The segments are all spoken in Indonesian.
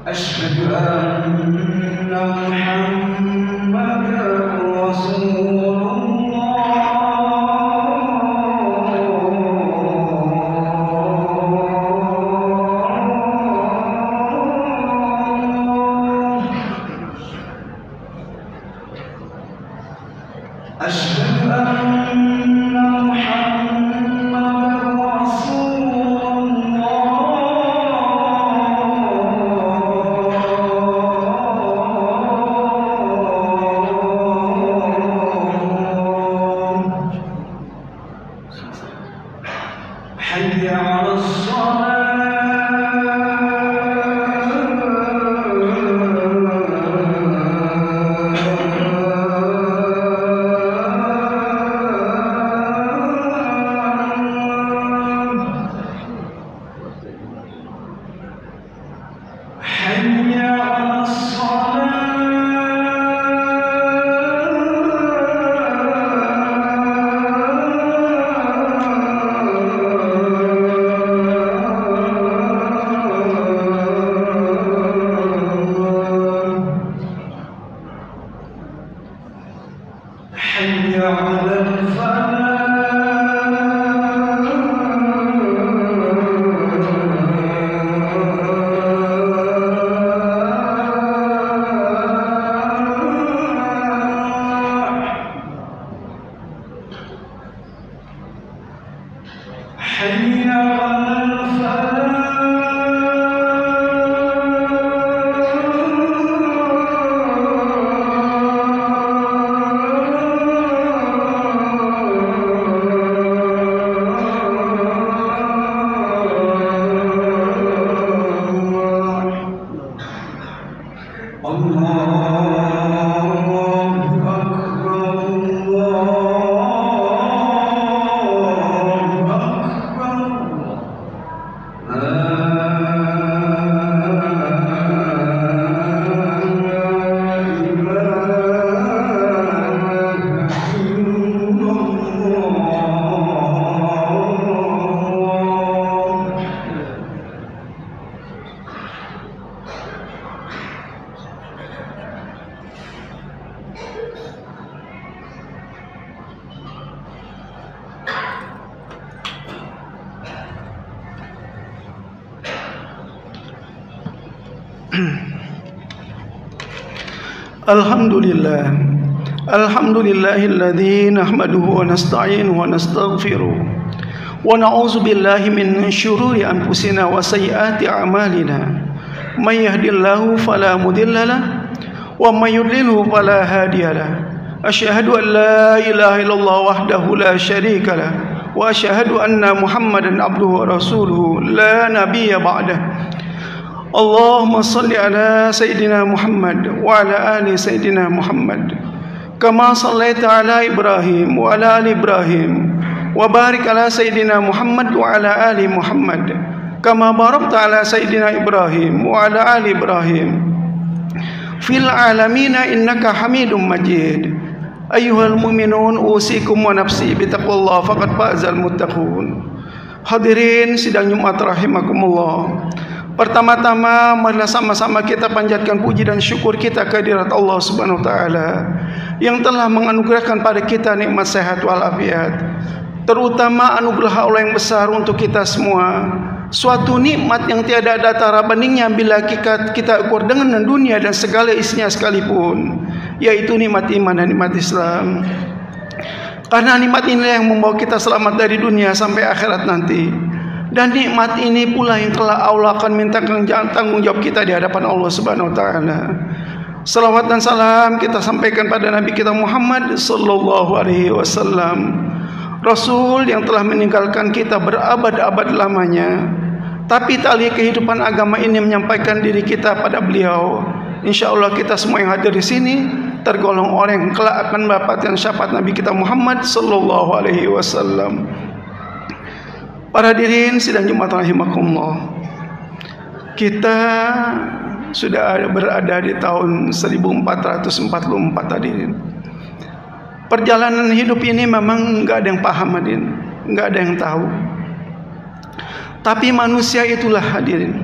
أشهد أن محمدًا رسول الله. أشهد أن محمدًا رسول الله. حي على حي على حي على حي على Alhamdulillahilladzi nahmaduhu wa nasta'inuhu wa nastaghfiruh wa na'udzu billahi min syururi anfusina wa sayyiati a'malina. May yahdihillahu fala mudhillalah wa may yudlilhu fala hadiyalah. Asyhadu an la ilaha illallah wahdahu la syarikalah wa asyhadu anna Muhammadan abduhu wa rasuluhu la nabiyya ba'dah. Allahumma salli ala Sayyidina Muhammad wa ala ali Sayyidina Muhammad kama sallaita ala Ibrahim wa ala ali Ibrahim wa barik ala Sayyidina Muhammad wa ala ali Muhammad kama barakta ala Sayyidina Ibrahim wa ala ali Ibrahim fil alamina innaka Hamidum Majid. Ayyuhal mu'minun usikum wa nafsi bitaqwallah faqad fazal muttaqun. Hadirin sidang Jumat rahimakumullah. Pertama-tama marilah sama-sama kita panjatkan puji dan syukur kita kehadirat Allah Subhanahu wa taala yang telah menganugerahkan pada kita nikmat sehat walafiat, terutama anugerah Allah yang besar untuk kita semua, suatu nikmat yang tiada ada tara bandingnya bila kita ukur dengan dunia dan segala isinya sekalipun, yaitu nikmat iman dan nikmat Islam. Karena nikmat inilah yang membawa kita selamat dari dunia sampai akhirat nanti. Dan nikmat ini pula yang telah Allah akan mintakan tanggung jawab kita di hadapan Allah Subhanahu wa taala. Salawat dan salam kita sampaikan pada Nabi kita Muhammad sallallahu alaihi wasallam, Rasul yang telah meninggalkan kita berabad-abad lamanya, tapi tali kehidupan agama ini menyampaikan diri kita pada beliau. Insyaallah kita semua yang hadir di sini tergolong orang yang kelak akan mendapatkan syafaat Nabi kita Muhammad sallallahu alaihi wasallam. Para hadirin sidang Jumat rahimakumullah, kita sudah berada di tahun 1444 hadirin. Perjalanan hidup ini memang enggak ada yang paham hadirin. nggak ada yang tahu. Tapi manusia itulah hadirin.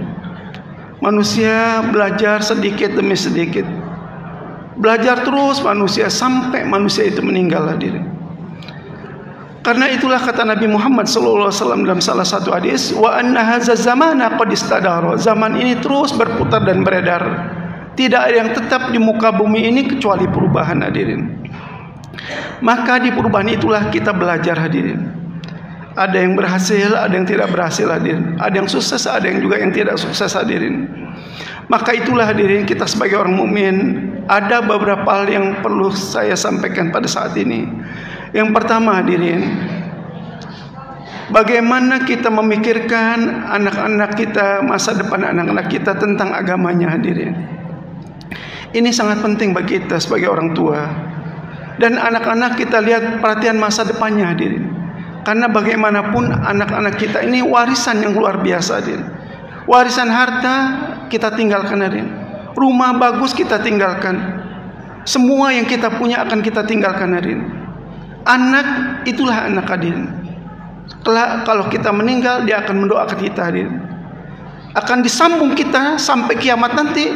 Manusia belajar sedikit demi sedikit. Belajar terus manusia sampai manusia itu meninggal hadirin. Karena itulah kata Nabi Muhammad SAW dalam salah satu hadis, wa anna hadza zamana qad istadara. Zaman ini terus berputar dan beredar. Tidak ada yang tetap di muka bumi ini kecuali perubahan hadirin. Maka di perubahan itulah kita belajar hadirin. Ada yang berhasil, ada yang tidak berhasil hadirin. Ada yang sukses, ada yang juga yang tidak sukses hadirin. Maka itulah hadirin, kita sebagai orang mukmin ada beberapa hal yang perlu saya sampaikan pada saat ini. Yang pertama hadirin, bagaimana kita memikirkan anak-anak kita, masa depan anak-anak kita tentang agamanya hadirin. Ini sangat penting bagi kita sebagai orang tua. Dan anak-anak kita lihat perhatian masa depannya hadirin. Karena bagaimanapun anak-anak kita ini warisan yang luar biasa hadirin. Warisan harta kita tinggalkan hadirin. Rumah bagus kita tinggalkan. Semua yang kita punya akan kita tinggalkan hadirin. Anak itulah anak hadirin. Kalau kita meninggal, dia akan mendoakan kita hadirin. Akan disambung kita sampai kiamat nanti.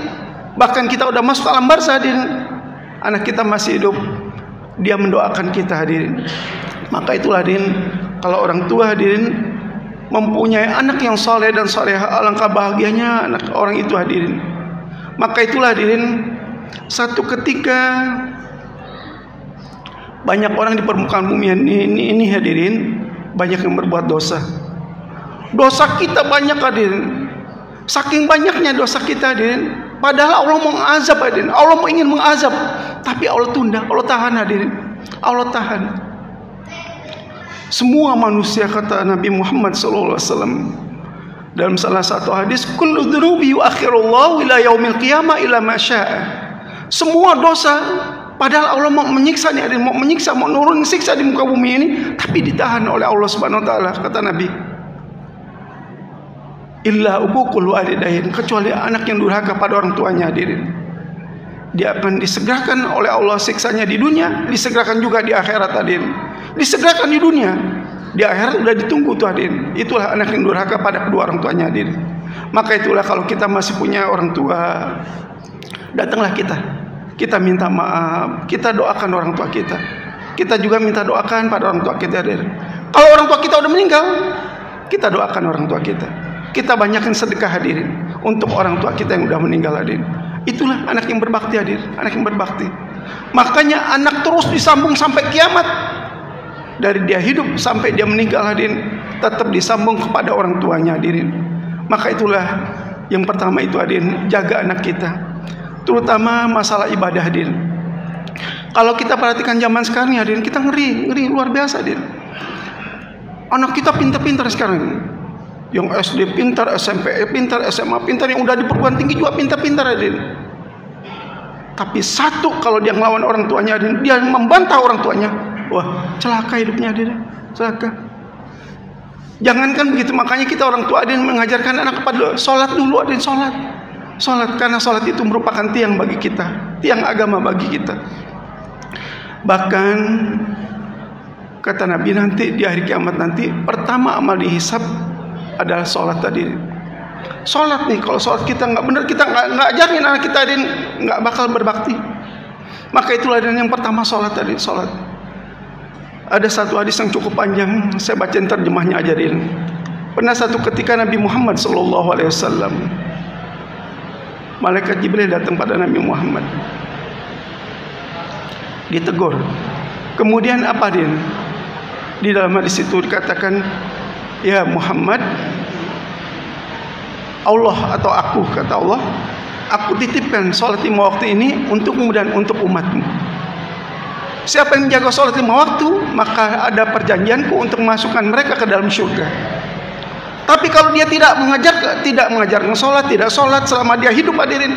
Bahkan kita udah masuk alam barzah hadirin, anak kita masih hidup, dia mendoakan kita hadirin. Maka itulah hadirin, kalau orang tua hadirin mempunyai anak yang soleh dan solehah, alangkah bahagianya anak orang itu hadirin. Maka itulah hadirin, satu ketika banyak orang di permukaan bumi ini hadirin, banyak yang berbuat dosa. Dosa kita banyak hadirin. Saking banyaknya dosa kita hadirin, padahal Allah mau mengazab hadirin. Allah ingin mengazab, tapi Allah tunda, Allah tahan hadirin. Allah tahan. Semua manusia, kata Nabi Muhammad SAW dalam salah satu hadis, kullu dzunubi yuakhirullahu ila yaumil qiyamah ila ma syaa. Semua dosa, padahal Allah mau menyiksa nih, mau menyiksa, mau nurun siksa di muka bumi ini, tapi ditahan oleh Allah Subhanahu wa taala, kata Nabi. Illa uququl walidain, kecuali anak yang durhaka pada orang tuanya hadirin. Dia akan disegerakan oleh Allah siksanya di dunia, disegerakan juga di akhirat hadirin. Disegerakan di dunia, di akhirat sudah ditunggu tuh hadirin. Itulah anak yang durhaka pada kedua orang tuanya hadirin. Maka itulah kalau kita masih punya orang tua, datanglah kita minta maaf, kita doakan orang tua kita. Kita juga minta doakan pada orang tua kita hadirin. Kalau orang tua kita udah meninggal, kita doakan orang tua kita. Kita banyakin sedekah hadirin untuk orang tua kita yang udah meninggal hadirin. Itulah anak yang berbakti hadirin, anak yang berbakti. Makanya anak terus disambung sampai kiamat. Dari dia hidup sampai dia meninggal hadirin, tetap disambung kepada orang tuanya hadirin. Maka itulah yang pertama itu hadirin, jaga anak kita. Terutama masalah ibadah hadirin. Kalau kita perhatikan zaman sekarang hadirin, kita ngeri luar biasa hadirin. Anak kita pintar-pintar sekarang. Yang SD pintar, SMP pintar, SMA pintar, yang udah di perguruan tinggi juga pintar-pintar hadirin. Tapi satu, kalau dia ngelawan orang tuanya hadirin, dia membantah orang tuanya, wah celaka hidupnya hadirin, celaka. Jangankan begitu, makanya kita orang tua hadirin mengajarkan anak kepada sholat dulu hadirin, sholat, karena sholat itu merupakan tiang bagi kita, tiang agama bagi kita. Bahkan kata Nabi, nanti di hari kiamat nanti pertama amal dihisab adalah sholat tadi. Sholat nih, kalau sholat kita nggak benar, kita nggak ajarin anak kita hadirin, nggak bakal berbakti. Maka itulah yang pertama sholat tadi, sholat. Ada satu hadis yang cukup panjang, saya bacain terjemahnya ajarin. Pernah satu ketika Nabi Muhammad SAW, malaikat Jibril datang pada Nabi Muhammad, ditegur. Kemudian apa dia? Di dalam hadis itu dikatakan, ya Muhammad, Allah atau aku, kata Allah, aku titipkan sholat 5 waktu ini untukmu dan untuk umatmu. Siapa yang menjaga sholat 5 waktu, maka ada perjanjianku untuk memasukkan mereka ke dalam surga. Tapi kalau dia tidak mengajarkan sholat, tidak sholat selama dia hidup hadirin,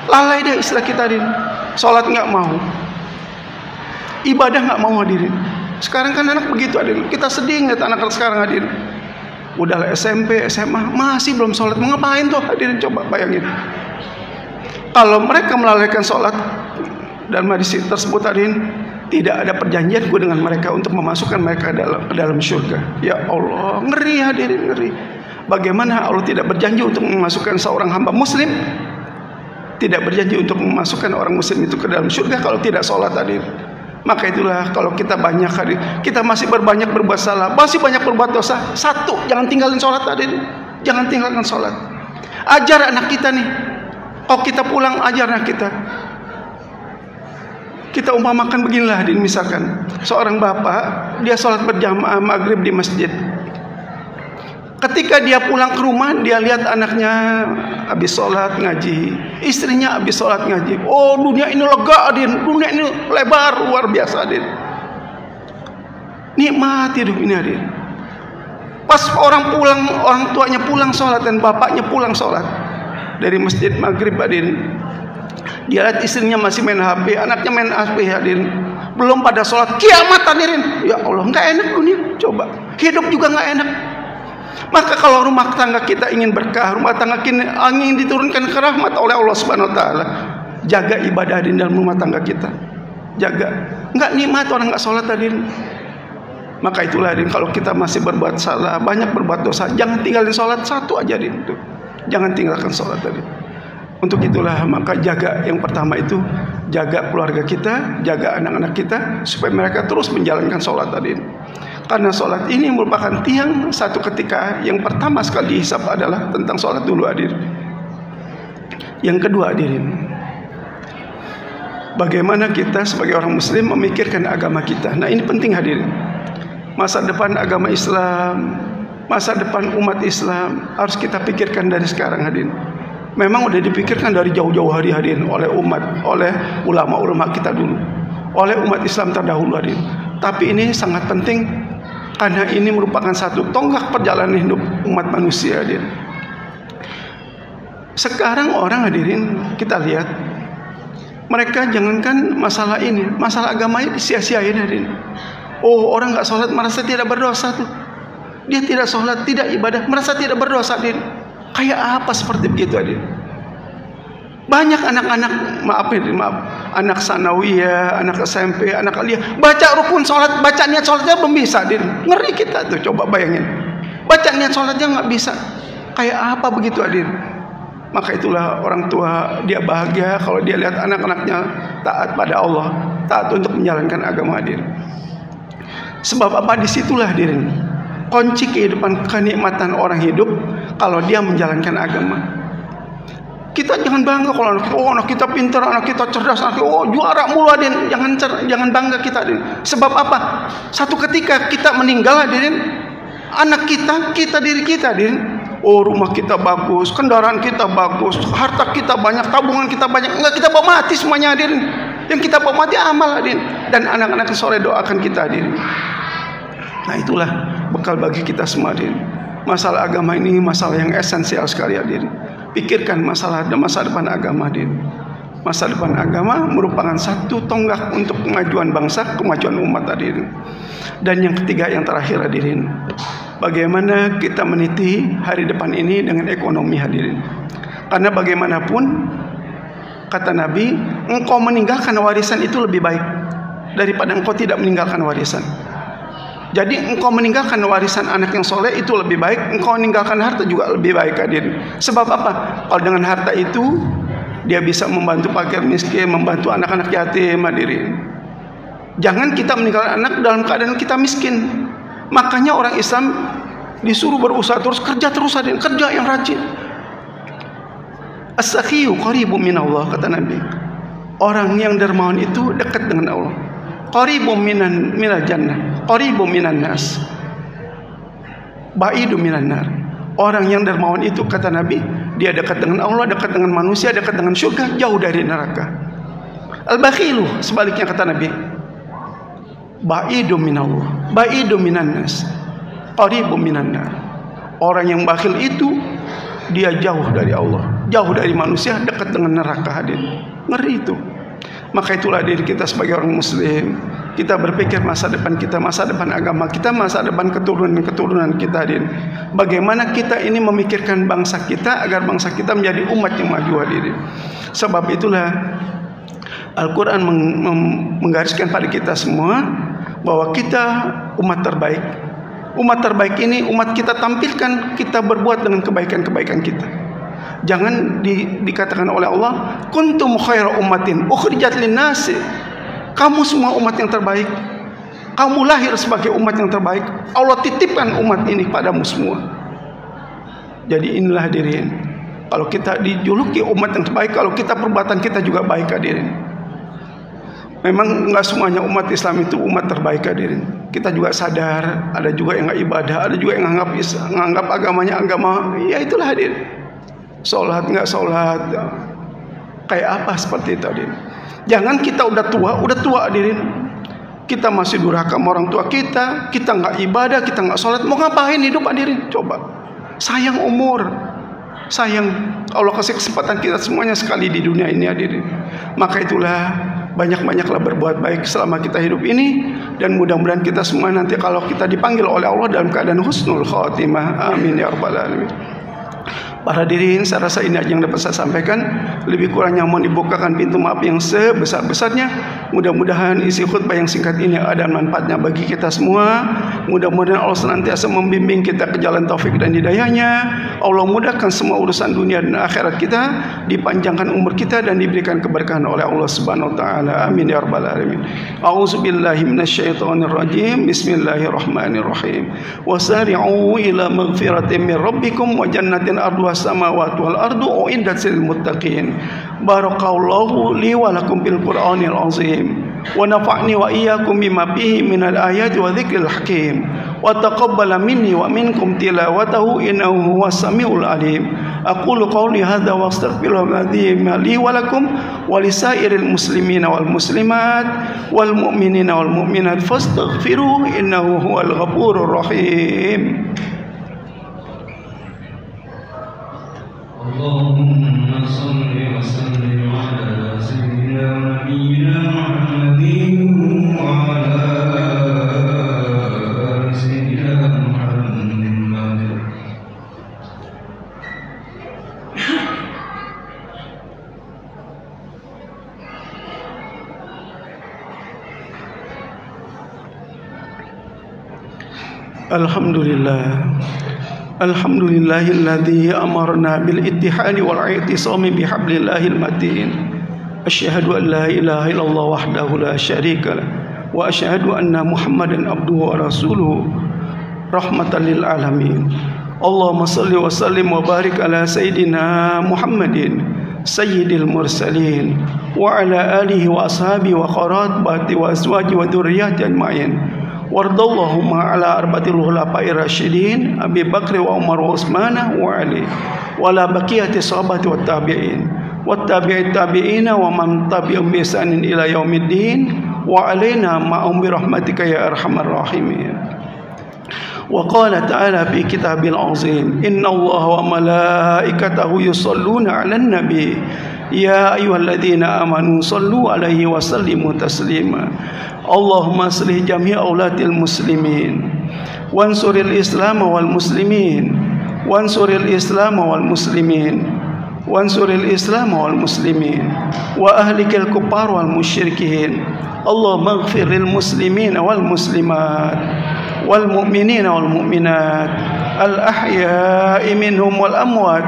lalai dia, istilah kita hadirin. Sholat nggak mau, ibadah nggak mau hadirin. Sekarang kan anak begitu hadirin. Kita sedih ngeliat anak sekarang hadirin. Udah SMP, SMA, masih belum sholat. Mau ngapain tuh hadirin? Coba bayangin. Kalau mereka melalaikan sholat, dan hadis tersebut hadirin, Tidak ada perjanjianku dengan mereka untuk memasukkan mereka ke dalam surga. Ya Allah, ngeri hadirin, ngeri. Bagaimana Allah tidak berjanji untuk memasukkan seorang hamba muslim, tidak berjanji untuk memasukkan orang muslim itu ke dalam surga kalau tidak sholat hadirin. Maka itulah kalau kita banyak hadirin, kita masih berbanyak berbuat salah, masih banyak berbuat dosa. Satu, jangan tinggalin sholat hadirin. Jangan tinggalkan sholat. Ajar anak kita nih. Kalau kita pulang, ajar anak kita. Kita umpamakan beginilah, misalkan seorang bapak, dia sholat berjamaah maghrib di masjid. Ketika dia pulang ke rumah, dia lihat anaknya habis sholat ngaji, istrinya habis sholat ngaji. Oh, dunia ini lega, adin. Dunia ini lebar, luar biasa, adin. Nikmat hidup ini, adin. Pas orang tuanya pulang sholat dan bapaknya pulang sholat dari masjid maghrib, adin, dia lihat istrinya masih main HP, anaknya main HP, adin, belum pada sholat. Kiamat, hadirin. Ya Allah, nggak enak dunia. Coba hidup juga nggak enak. Maka kalau rumah tangga kita ingin berkah, rumah tangga kita ingin diturunkan ke rahmat oleh Allah Subhanahu Wa Taala, jaga ibadah di dalam rumah tangga kita. Jaga. Nggak nikmat orang nggak sholat, hadirin. Maka itulah, hadirin, kalau kita masih berbuat salah, banyak berbuat dosa, jangan tinggalin sholat satu aja, hadirin. Jangan tinggalkan sholat, hadirin. Untuk itulah maka jaga, yang pertama itu jaga keluarga kita, jaga anak-anak kita supaya mereka terus menjalankan sholat, hadirin. Karena sholat ini merupakan tiang satu ketika yang pertama sekali dihisab adalah tentang sholat dulu, hadirin. Yang kedua, hadirin, bagaimana kita sebagai orang muslim memikirkan agama kita. Nah, ini penting, hadirin. Masa depan agama Islam, masa depan umat Islam harus kita pikirkan dari sekarang, hadirin. Memang udah dipikirkan dari jauh-jauh hari, hadirin, oleh umat, oleh ulama-ulama kita dulu, oleh umat Islam terdahulu, hadirin. Tapi ini sangat penting karena ini merupakan satu tonggak perjalanan hidup umat manusia, hadirin. Sekarang orang, hadirin, kita lihat mereka jangankan masalah ini, masalah agama ini sia-siain, hadirin. Oh, orang nggak sholat merasa tidak berdosa tuh. Dia tidak sholat, tidak ibadah, merasa tidak berdosa, hadirin. Kayak apa seperti begitu, hadirin? Banyak anak-anak, maaf, anak sanawiyah, anak SMP, anak aliyah, baca rukun sholat, baca niat sholatnya belum bisa, hadirin. Ngeri kita tuh, coba bayangin. Baca niat sholatnya nggak bisa. Kayak apa begitu, hadirin? Maka itulah orang tua dia bahagia kalau dia lihat anak-anaknya taat pada Allah, taat untuk menjalankan agama, hadirin. Sebab apa? Disitulah, hadirin, kunci kehidupan, kenikmatan orang hidup kalau dia menjalankan agama. Kita jangan bangga kalau anak kita pintar, anak kita cerdas, anak kita, juara mulu, hadirin. Jangan bangga kita, hadirin. Sebab apa? Satu ketika kita meninggal, hadirin, anak kita diri kita, hadirin. Oh, rumah kita bagus, kendaraan kita bagus, harta kita banyak, tabungan kita banyak. Enggak, kita bawa mati semuanya, hadirin. Yang kita bawa mati amal, hadirin. Dan anak-anak sore doakan kita, hadirin. Nah, itulah bekal bagi kita semua, hadirin. Masalah agama ini masalah yang esensial sekali, hadirin. Pikirkan masalah masa depan agama, hadirin. Masa depan agama merupakan satu tonggak untuk kemajuan bangsa, kemajuan umat, hadirin. Dan yang ketiga, yang terakhir, hadirin, bagaimana kita meniti hari depan ini dengan ekonomi, hadirin. Karena bagaimanapun kata Nabi, engkau meninggalkan warisan itu lebih baik daripada engkau tidak meninggalkan warisan. Jadi engkau meninggalkan warisan anak yang soleh itu lebih baik, engkau meninggalkan harta juga lebih baik, hadirin. Sebab apa? Kalau dengan harta itu dia bisa membantu fakir miskin, membantu anak-anak yatim, hadirin. Jangan kita meninggalkan anak dalam keadaan kita miskin. Makanya orang Islam disuruh berusaha terus, kerja terus, hadirin, kerja yang rajin. As-sakhiyu qaribun minallah, kata Nabi. Orang yang dermawan itu dekat dengan Allah. Qaribun minal jannah, qaribun minan nas, baidun minan nar. Orang yang dermawan itu, kata Nabi, dia dekat dengan Allah, dekat dengan manusia, dekat dengan surga, jauh dari neraka. Al-bakhilu, sebaliknya, kata Nabi, baidun minallah, baidun minan nas, qaribun minan nar. Orang yang bakhil itu dia jauh dari Allah, jauh dari manusia, dekat dengan neraka, hadirin. Ngeri itu. Maka itulah diri kita sebagai orang muslim, kita berpikir masa depan kita, masa depan agama kita, masa depan keturunan kita, hadirin. Bagaimana kita ini memikirkan bangsa kita agar bangsa kita menjadi umat yang maju, hadirin. Sebab itulah Al-Quran menggariskan pada kita semua bahwa kita umat terbaik. Umat terbaik ini umat kita tampilkan kita berbuat dengan kebaikan-kebaikan kita. Jangan dikatakan oleh Allah, kuntum khaira ummatin ukhrijat lin-nas. Kamu semua umat yang terbaik. Kamu lahir sebagai umat yang terbaik. Allah titipkan umat ini padamu semua. Jadi inilah hadirin, kalau kita dijuluki umat yang terbaik, kalau kita perbuatan kita juga baik hadirin. Memang enggak semuanya umat Islam itu umat terbaik hadirin. Kita juga sadar, ada juga yang enggak ibadah, ada juga yang menganggap agamanya agama, ya itulah hadirin. Sholat enggak sholat, kayak apa seperti itu hadirin. Jangan kita udah tua hadirin, kita masih durhaka sama orang tua kita enggak ibadah, kita enggak sholat, mau ngapain hidup hadirin? Coba, sayang umur, sayang Allah kasih kesempatan kita semuanya sekali di dunia ini hadirin. Maka itulah banyak-banyaklah berbuat baik selama kita hidup ini, dan mudah-mudahan kita semua nanti kalau kita dipanggil oleh Allah dalam keadaan husnul khatimah. Amin ya rabbal alamin. Para hadirin, saya rasa ini aja yang dapat saya sampaikan. Lebih kurangnya mohon dibukakan pintu maaf yang sebesar-besarnya. Mudah-mudahan isi khutbah yang singkat ini ada manfaatnya bagi kita semua. Mudah-mudahan Allah senantiasa membimbing kita ke jalan taufik dan hidayahnya. Allah mudahkan semua urusan dunia dan akhirat kita, dipanjangkan umur kita dan diberikan keberkahan oleh Allah Subhanahu wa taala. Amin ya rabbal alamin. A'udzubillahi minasyaitonir rajim. Bismillahirrahmanirrahim. Wasari'u ila maghfiratin min rabbikum wa jannatin arduha samawati wal ardu uiddat lil muttaqin. Barakallahu li wa lakum bil Qur'anil azim wa nafa'ni wa iyyakum bima fihi minal ayati wa dzikril hakim wa taqabbala minni wa minkum tilawatahu innahu huwas samiul alim. Aqulu qawli hadza wa astaghfirullahaladzim li wa lakum wa lisairil muslimina wal muslimat wal mu'minina wal mu'minat fastaghfiruhu innahu huwal ghafurur rahim. Allahumma salli wa sallim ala sayyidina wa nabiyyina Muhammadin wa ala ali sayyidina Muhammad. Alhamdulillah. Alhamdulillahilladzi amarna bil ittihadi wal i'tisami bihablillahil matin. Asyhadu an la ilaha illallah wahdahu la syarika lah wa asyhadu anna Muhammadan abduhu wa rasuluhu rahmatan lil alamin. Allahumma shalli wa sallim wa barik ala sayyidina Muhammadin sayyidil mursalin wa ala alihi wa ashabihi wa qaratibati wa azwaji wa dzurriyyati ajmain. Wardallahumma ala arbatil khulafa'ir rasyidin Abi Bakr wa Umar wa Utsman wa Ali wa la baqiyati sahabati wat tabi'in wat tabi'it tabi'ina wa man tabi'ahum bi ihsanin ila yaumiddin wa alaina ma'hum bi rahmatika ya arhamar rahimin. Wa qala ta'ala fi kitabil azim innallaha wa malaikatahu yusholluna 'alan nabi ya ayyuhalladzina amanu shallu 'alaihi wa sallimu taslima. Allahumma aslih jami' aulatil muslimin wansuril islam wal muslimin wansuril islam wal muslimin wansuril islam wal muslimin wa ahlikal kuffar wal musyrikin. Allahumma ighfir lil muslimin wal muslimat wal mu'minin wal mu'minat al ahya'i minhum wal amwat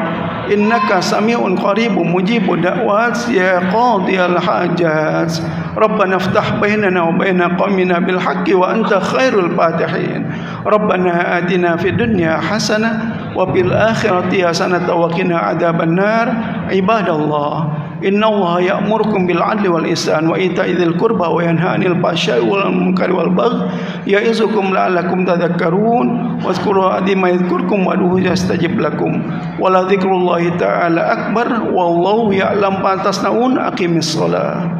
innaka sami'un qaribun mujibud da'wat ya qadiyal hajat. Rabbana iftah bainana wa baina qaumina bil haqqi wa anta khairul fatihin. Rabbana atina fid dunya hasanah wa fil akhirati hasanah wa qina adzabannar. Ibadallah, innallaha ya'murukum bil 'adli wal ihsan wa ita'i dzil qurba wa yanha 'anil fahsya'i wal munkari wal baghi ya'izukum la'allakum tadhakkarun. Wadhkuru adima yadhkurkum wad'uhu yastajib lakum. Wa la dzikrullahi ta'ala akbar wallahu ya'lam ma tasnaun. Aqimis shalah.